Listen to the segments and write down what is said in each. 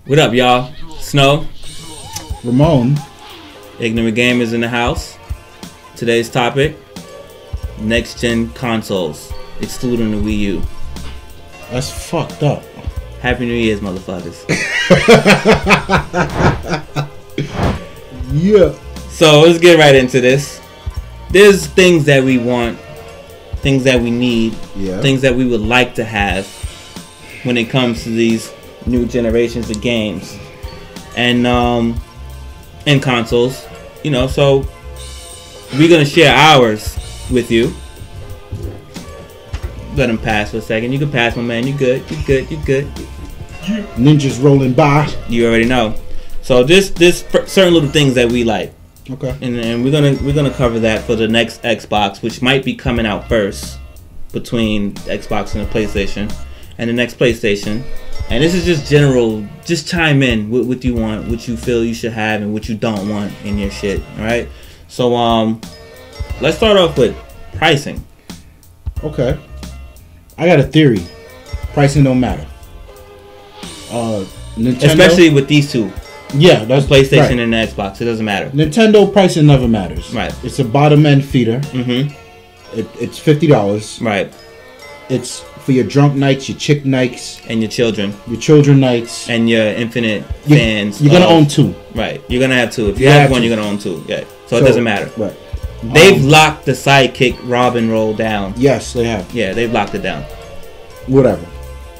What up, y'all? Snow, Ramon, Ignorant Gamers in the house. Today's topic: next gen consoles, excluding the Wii U. that's fucked up. Happy New Year's, motherfuckers. Yeah. So let's get right into this. There's things that we want, things that we need, things that we would like to have when it comes to these new generations of games and consoles. You know, so we're gonna share ours with you. Let him pass for a second. You can pass, my man. You good? You good? You good? Ninjas rolling by. You already know. So this certain little things that we like. Okay. And we're gonna cover that for the next Xbox, which might be coming out first between Xbox and the PlayStation, and the next PlayStation. And this is just general. Just chime in with what you want, what you feel you should have, and what you don't want in your shit. All right. So let's start off with pricing. Okay. I got a theory. Pricing don't matter. Nintendo, Especially with these two. Yeah, that's PlayStation right. and the Xbox. It doesn't matter. Nintendo pricing never matters. Right. It's a bottom end feeder. Mm-hmm. It's $50. Right. It's for your drunk nights, your chick nights, And your children. nights, And your infinite fans. You're gonna own two. Right. You're gonna have two. If you have one, two. you're gonna own two. Yeah. So it doesn't matter. Right. They've locked the sidekick Robin roll down. Yes, they have. Yeah, they've locked it down. Whatever.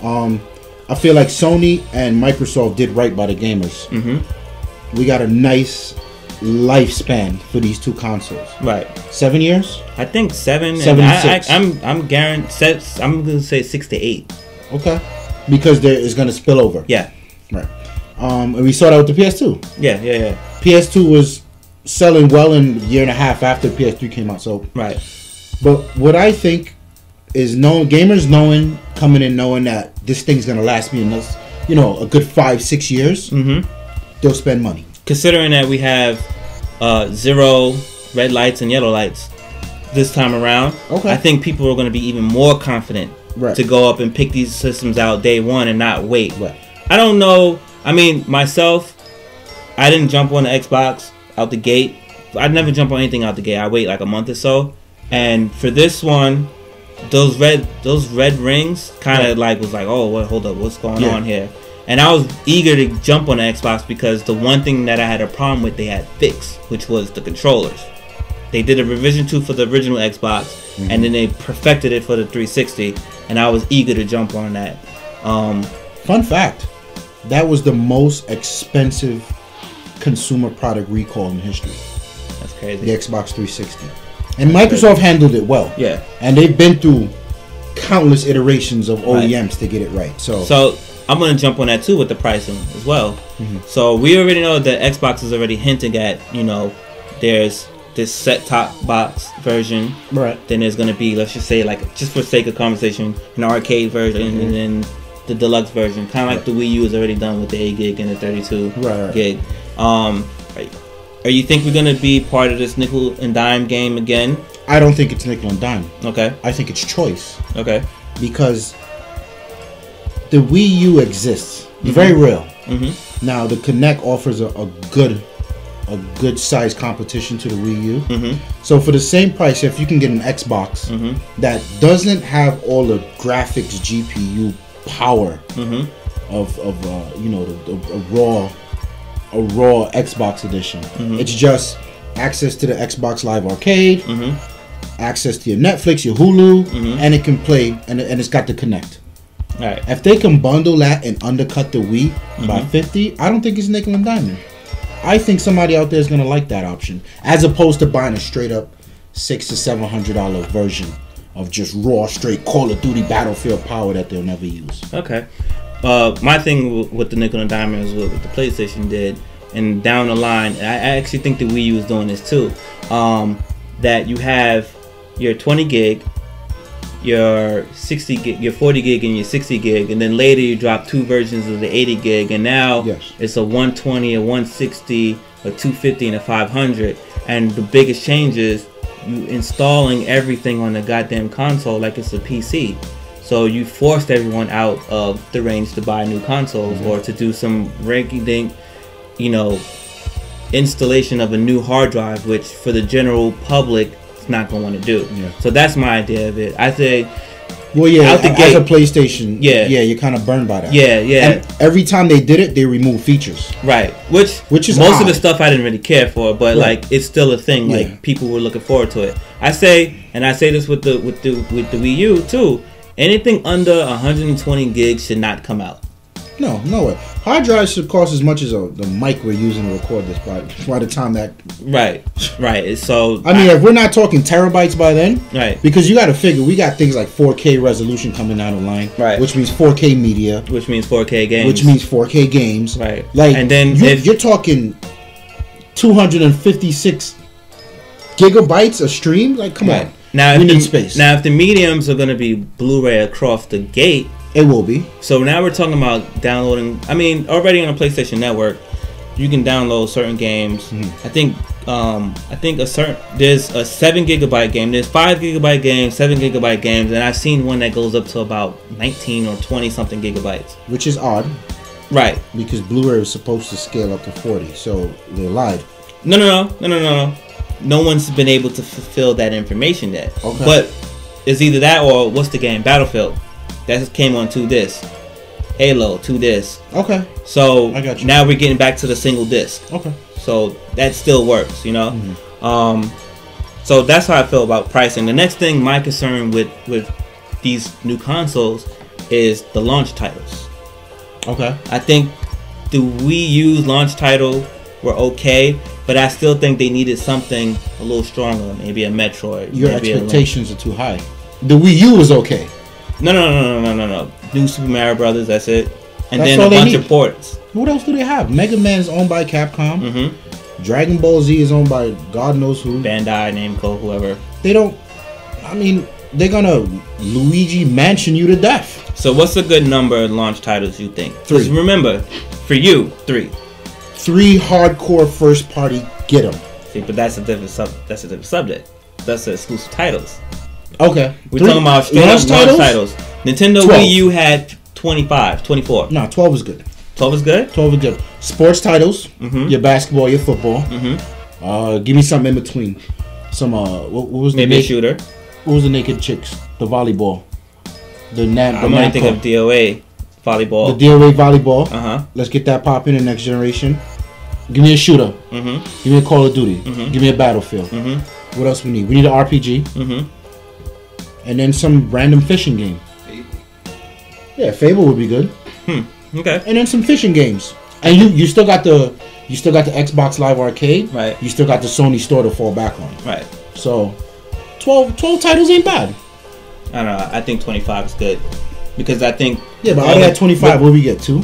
I feel like Sony and Microsoft did right by the gamers. Mm-hmm. We got a nice lifespan for these two consoles. Right. 7 years? I think 7. 7 and 6. I'm guaranteed. I'm gonna say 6 to 8. Okay. Because there is gonna spill over. Yeah. Right. And we saw that with the PS2. Yeah. PS2 was selling well in a year and a half after PS3 came out. So Right. But what I think is gamers coming in knowing that this thing's gonna last me enough, a good 5-6 years. Mm-hmm. They'll spend money. Considering that we have 0 red lights and yellow lights this time around, Okay. I think people are going to be even more confident to go up and pick these systems out day one and not wait. Right. I don't know. I mean, myself, I didn't jump on the Xbox out the gate. I'd never jump on anything out the gate. I wait like a month or so. And for this one, those red rings kind of was like, oh, well, hold up, what's going on here? And I was eager to jump on the Xbox because the one thing that I had a problem with, they had fixed, which was the controllers. They did a revision 2 for the original Xbox, and then they perfected it for the 360, and I was eager to jump on that. Fun fact, that was the most expensive consumer product recall in history. That's crazy. The Xbox 360. And Microsoft handled it well. Yeah. And they've been through countless iterations of OEMs to get it right. So I'm going to jump on that too with the pricing as well. Mm-hmm. So we already know that Xbox is already hinting at, there's this set-top box version. Right. Then there's going to be, let's just say, just for sake of conversation, an arcade version and then the deluxe version. Kind of like the Wii U is already done with the 8 gig and the 32 gig. Are you think we're going to be part of this nickel and dime game again? I don't think it's nickel and dime. Okay. I think it's choice. Okay. Because the Wii U exists. It's very real. Mm-hmm. Now the Kinect offers a good size competition to the Wii U. Mm-hmm. So for the same price, if you can get an Xbox that doesn't have all the graphics GPU power of a raw Xbox edition, it's just access to the Xbox Live Arcade, access to your Netflix, your Hulu, and it can play, and it's got the Kinect. All right. If they can bundle that and undercut the Wii by 50, I don't think it's nickel and diamond. I think somebody out there is gonna like that option, as opposed to buying a straight up $600 to $700 version of just raw, straight Call of Duty Battlefield power that they'll never use. Okay. My thing with the nickel and diamond is what the PlayStation did, and down the line, I actually think the Wii U is doing this too. That you have your 20 gig, your 60 gig, your 40 gig, and your 60 gig, and then later you drop 2 versions of the 80 gig, and now it's a 120, a 160, a 250, and a 500. And the biggest change is you installing everything on the goddamn console like it's a PC. So you forced everyone out of the range to buy new consoles or to do some ranky-dink, you know, installation of a new hard drive, which for the general public is not going to want to do. Yeah. So that's my idea of it. I say, well, yeah, out the gate, as a PlayStation, yeah, you're kind of burned by that. Yeah, yeah. And every time they did it, they removed features. Right. Which is most of the stuff I didn't really care for, but like it's still a thing. Yeah. Like people were looking forward to it. I say this with the Wii U too. Anything under 120 gigs should not come out. No way. Hard drives should cost as much as the mic we're using to record this by the time that... Right. So... I mean, if we're not talking terabytes by then... Right. Because you got to figure, we got things like 4K resolution coming down the line. Right. Which means 4K media. Which means 4K games. Which means 4K games. Right. Like, and then you're talking 256 gigabytes a stream? Like, come on. Now, we need space. Now, if the mediums are going to be Blu-ray across the gate... It will be. So now we're talking about downloading. I mean, already on the PlayStation Network, you can download certain games. I think there's a 7 gigabyte game. There's 5 gigabyte games, 7 gigabyte games, and I've seen one that goes up to about 19 or 20 something gigabytes. Which is odd. Right. Because Blu-ray is supposed to scale up to 40, so they lied. No. No one's been able to fulfill that information yet. Okay. But it's either that or what's the game? Battlefield. That just came on 2 discs. Halo, 2 discs. Okay. So I got you. Now we're getting back to the single disc. Okay. So that still works, you know. So that's how I feel about pricing. The next thing, my concern with these new consoles is the launch titles. Okay. I think the Wii U's launch title were okay, but I still think they needed something a little stronger. Maybe a Metroid. Your expectations are too high. The Wii U was okay. No. New Super Mario Brothers, that's it. And then a bunch of ports. What else do they have? Mega Man is owned by Capcom. Dragon Ball Z is owned by God knows who. Bandai, Namco, whoever. They don't... I mean, they're gonna Luigi Mansion you to death. So what's a good number of launch titles you think? 3. Just remember, for you, 3. 3 hardcore first party get them. See, but that's a different subject. That's the exclusive titles. Okay. We're talking about straight up launch titles. Nintendo 12. Wii U had 25, 24. No, 12 is good. 12 is good? 12 is good. Sports titles. Your basketball, your football. Give me something in between. Some, what was the... Maybe a shooter. What was the naked chicks? The volleyball. I'm going to think of DOA volleyball. The DOA volleyball. Let's get that popping in next generation. Give me a shooter. Give me a Call of Duty. Give me a Battlefield. What else we need? We need an RPG. And then some random fishing game. Fable. Yeah, Fable would be good. Okay. And then some fishing games. And you still got the Xbox Live Arcade. Right. You still got the Sony Store to fall back on. Right. So 12 titles ain't bad. I don't know. I think 25 is good. Because I think... Yeah, but out of that 25, what we get? 2?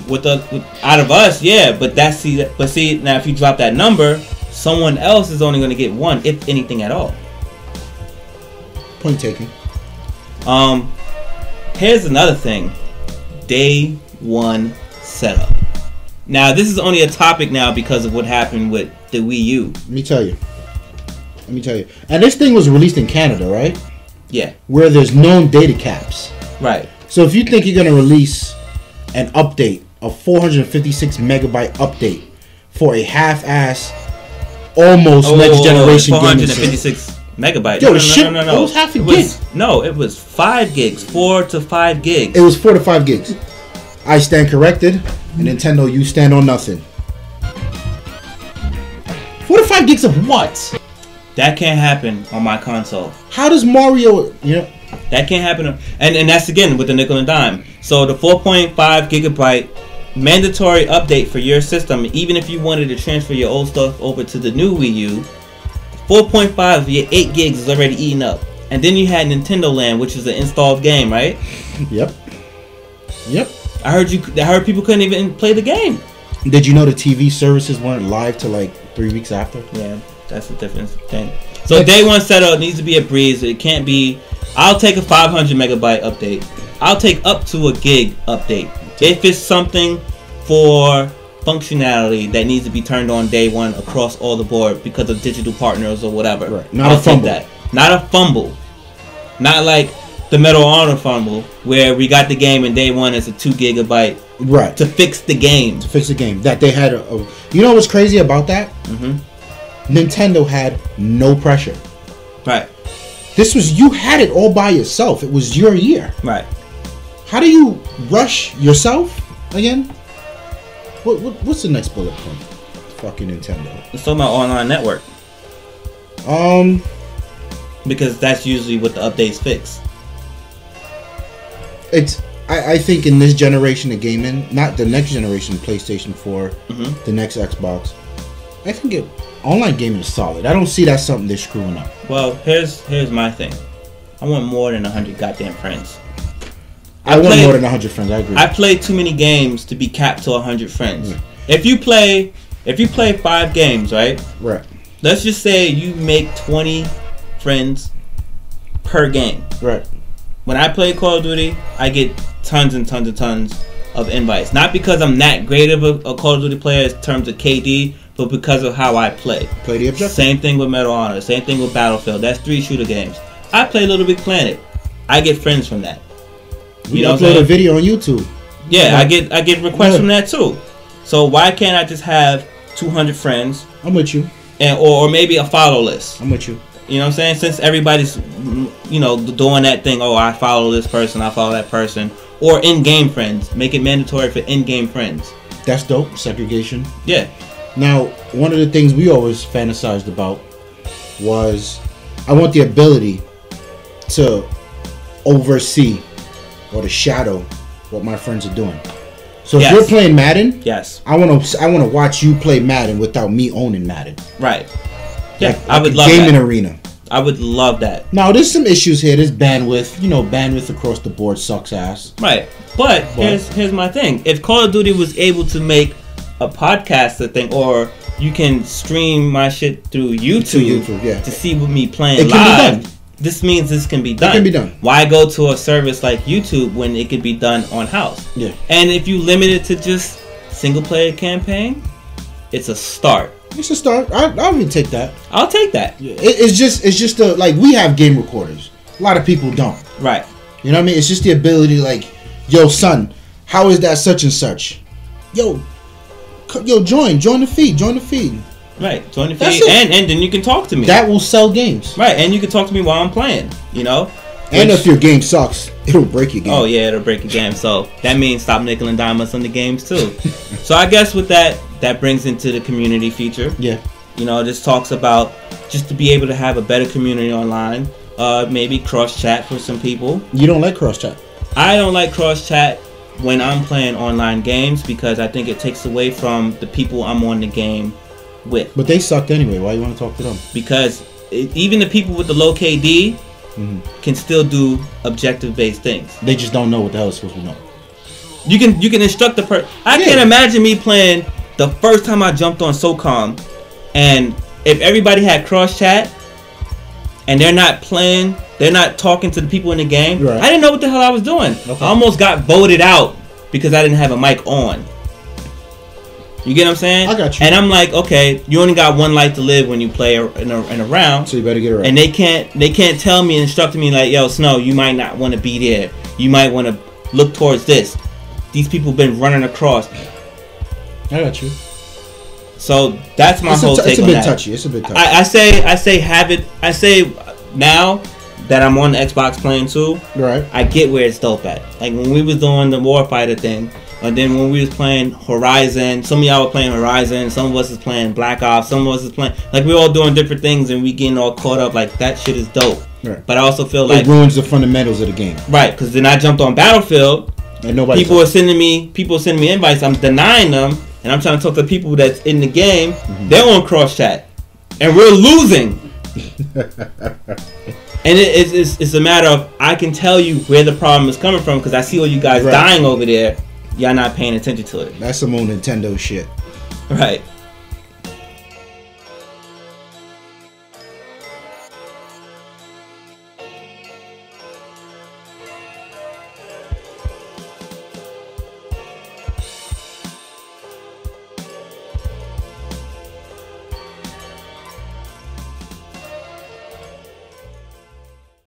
Out of us, yeah. But see, now if you drop that number, someone else is only going to get 1, if anything at all. Point taken. Here's another thing. Day 1 setup. Now, this is only a topic now because of what happened with the Wii U. Let me tell you. And this thing was released in Canada, right? Yeah. Where there's known data caps. Right. So if you think you're going to release an update, a 456 megabyte update for a half-ass, almost next generation game, 456 megabytes. Yo, no. It was half a gig. No, it was 5 gigs. 4 to 5 gigs. It was 4 to 5 gigs. I stand corrected. And Nintendo, you stand on nothing. 4 to 5 gigs of what? That can't happen on my console. How does Mario... That can't happen. And that's, again, with the nickel and dime. So the 4.5 gigabyte mandatory update for your system, even if you wanted to transfer your old stuff over to the new Wii U, 4.5 of your 8 gigs is already eaten up. And then you had Nintendo Land, which is an installed game, right? Yep. I heard people couldn't even play the game. Did you know the TV services weren't live till like 3 weeks after? Yeah, that's a different thing. So day 1 setup needs to be a breeze. It can't be... I'll take a 500 megabyte update. I'll take up to a gig update. If it's something for functionality that needs to be turned on day 1 across all the board because of digital partners or whatever. Right. Not a fumble. Not a fumble. Not like the Medal of Honor fumble where we got the game and day one as a 2 gigabyte. Right. To fix the game. That they had you know what's crazy about that? Nintendo had no pressure. Right. This was, you had it all by yourself. It was your year. Right. How do you rush yourself again? What's the next bullet point? Fucking Nintendo. Let's talk about online network. Because that's usually what the updates fix. I think in this generation of gaming, not the next generation PlayStation 4, the next Xbox, I think online gaming is solid. I don't see that something they're screwing up. Well, here's my thing. I want more than 100 goddamn friends. I want more than 100 friends. I agree. I play too many games to be capped to 100 friends. If you play 5 games, right? Right. Let's just say you make 20 friends per game. Right. When I play Call of Duty, I get tons and tons and tons of invites. Not because I'm that great of a Call of Duty player in terms of KD, but because of how I play. Play the objective. Same thing with Medal of Honor. Same thing with Battlefield. That's 3 shooter games. I play Little Big Planet. I get friends from that. You upload a video on YouTube. Yeah, I get requests from that too. So why can't I just have 200 friends? I'm with you. Or maybe a follow list. I'm with you. You know what I'm saying? Since everybody's, doing that thing, I follow this person, I follow that person. Or in-game friends. Make it mandatory for in-game friends. That's dope. Segregation. Yeah. Now, one of the things we always fantasized about was I want the ability to oversee or to shadow what my friends are doing. So if you're playing Madden, yes, I want to watch you play Madden without me owning Madden. Right. Yeah, like I would love that. Gaming arena. I would love that. Now there's some issues here. There's bandwidth. Bandwidth across the board sucks ass. Right. But here's my thing. If Call of Duty was able to make a podcast thing, or you can stream my shit through YouTube, to see with me playing live. This means this can be done. It can be done. Why go to a service like YouTube when it could be done on house? Yeah. And if you limit it to just single player campaign, it's a start. It's a start. I'll even take that. I'll take that. Yeah. It's just like we have game recorders. A lot of people don't. Right. You know what I mean? It's just the ability, like, yo, son, how is that such and such? Yo, join the feed. Right, join the feed, and then you can talk to me. That will sell games. Right, and you can talk to me while I'm playing, And if your game sucks, it'll break your game. Oh, yeah, it'll break your game. So that means stop nickel and dime us on the games, too. So I guess with that brings into the community feature. Yeah. This talks about just to be able to have a better community online. Maybe cross-chat for some people. You don't like cross-chat? I don't like cross-chat when I'm playing online games because I think it takes away from the people I'm on the game with. But they sucked anyway. Why you want to talk to them? Because even the people with the low KD can still do objective-based things. They just don't know what the hell is supposed to know. You can instruct the person. I can't imagine me playing the first time I jumped on SOCOM, and if everybody had cross-chat, and they're not playing, they're not talking to the people in the game. Right. I didn't know what the hell I was doing. Okay. I almost got voted out because I didn't have a mic on. You get what I'm saying? I got you. And I'm like, okay, you only got one life to live when you play in a round. So you better get it right. And they can't tell me and instruct me like, yo, Snow, you might not want to be there. You might want to look towards this. These people been running across. I got you. So that's my whole take on that. It's a bit touchy. I say have it. I say now that I'm on the Xbox playing too. Right. I get where it's dope at. Like when we was doing the Warfighter thing. And then when we was playing Horizon, some of y'all were playing Horizon, some of us is playing Black Ops, some of us is playing, like we're all doing different things and we getting all caught up, like that shit is dope. Right. But I also feel like it ruins the fundamentals of the game. Right, because then I jumped on Battlefield, and people are sending me invites, I'm denying them, and I'm trying to talk to people that's in the game, they're on cross chat, and we're losing. And it's a matter of, I can tell you where the problem is coming from, because I see all you guys dying over there. Y'all not paying attention to it. That's some old Nintendo shit. Right.